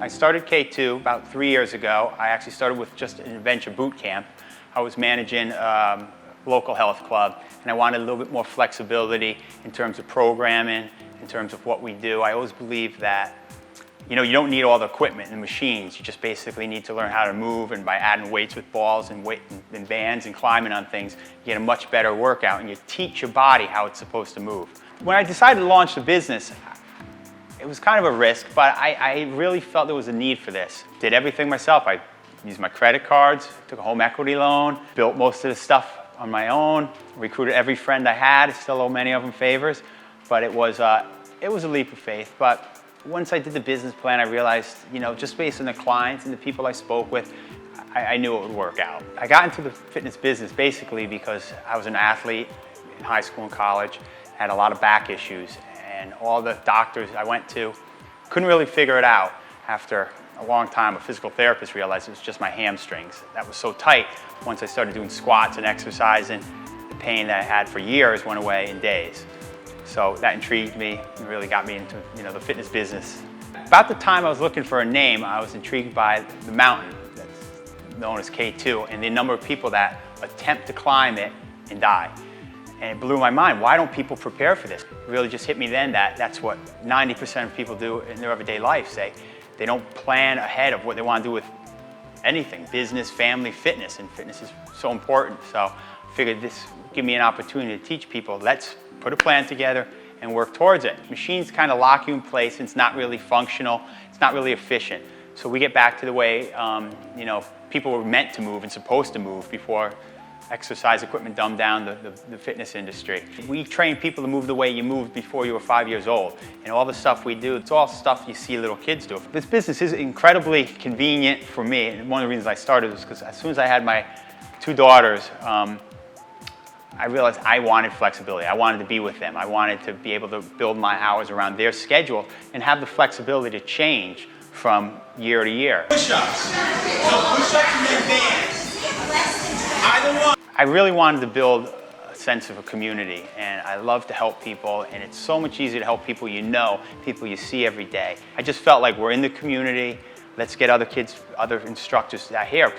I started K2 about 3 years ago. I actually started with just an adventure boot camp. I was managing a local health club, and I wanted a little bit more flexibility in terms of programming, in terms of what we do. I always believe that you don't need all the equipment and machines. You just basically need to learn how to move, and by adding weights with balls and bands and climbing on things, you get a much better workout and you teach your body how it's supposed to move. When I decided to launch the business, it was kind of a risk, but I really felt there was a need for this. Did everything myself. I used my credit cards, took a home equity loan, built most of the stuff on my own, recruited every friend I had. I still owe many of them favors, but it was a leap of faith. But once I did the business plan, I realized, just based on the clients and the people I spoke with, I knew it would work out. I got into the fitness business basically because I was an athlete in high school and college, had a lot of back issues, and all the doctors I went to couldn't really figure it out. After a long time, a physical therapist realized it was just my hamstrings. That was so tight, once I started doing squats and exercising, the pain that I had for years went away in days. So that intrigued me and really got me into the fitness business. About the time I was looking for a name, I was intrigued by the mountain that's known as K2 and the number of people that attempt to climb it and die. And it blew my mind. Why don't people prepare for this? It really just hit me then that that's what 90% of people do in their everyday life. They don't plan ahead of what they want to do with anything, business, family, fitness, and fitness is so important. So I figured this would give me an opportunity to teach people, let's put a plan together and work towards it. Machines kind of lock you in place, and it's not really functional, it's not really efficient. So we get back to the way people were meant to move and supposed to move before exercise equipment dumbed down the fitness industry. We train people to move the way you moved before you were 5 years old. And all the stuff we do, it's all stuff you see little kids do. This business is incredibly convenient for me. And one of the reasons I started was because as soon as I had my 2 daughters, I realized I wanted flexibility. I wanted to be with them. I wanted to be able to build my hours around their schedule and have the flexibility to change from year to year. Push-ups. So push-ups and then bands. Either one. I really wanted to build a sense of a community, and I love to help people, and it's so much easier to help people people you see every day. I just felt like we're in the community. Let's get other kids, other instructors here.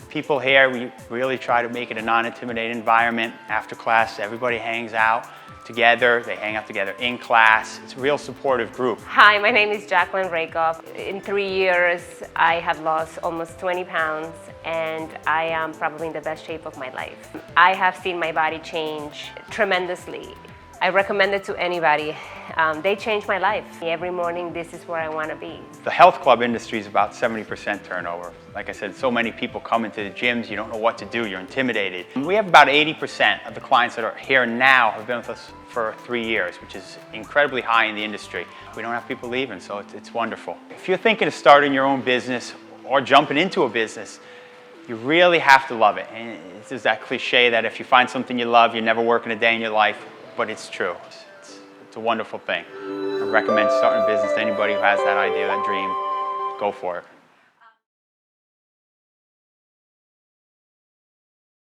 People here, we really try to make it a non-intimidating environment. After class, everybody hangs out together. They hang out together in class. It's a real supportive group. Hi, my name is Jacqueline Rakoff. In 3 years, I have lost almost 20 pounds, and I am probably in the best shape of my life. I have seen my body change tremendously. I recommend it to anybody. They changed my life. Every morning, this is where I want to be. The health club industry is about 70% turnover. Like I said, so many people come into the gyms, you don't know what to do, you're intimidated. We have about 80% of the clients that are here now have been with us for 3 years, which is incredibly high in the industry. We don't have people leaving, so it's wonderful. If you're thinking of starting your own business or jumping into a business, you really have to love it. And it's that cliche that if you find something you love, you're never working a day in your life, but it's true. It's a wonderful thing. I recommend starting a business to anybody who has that idea, that dream. Go for it.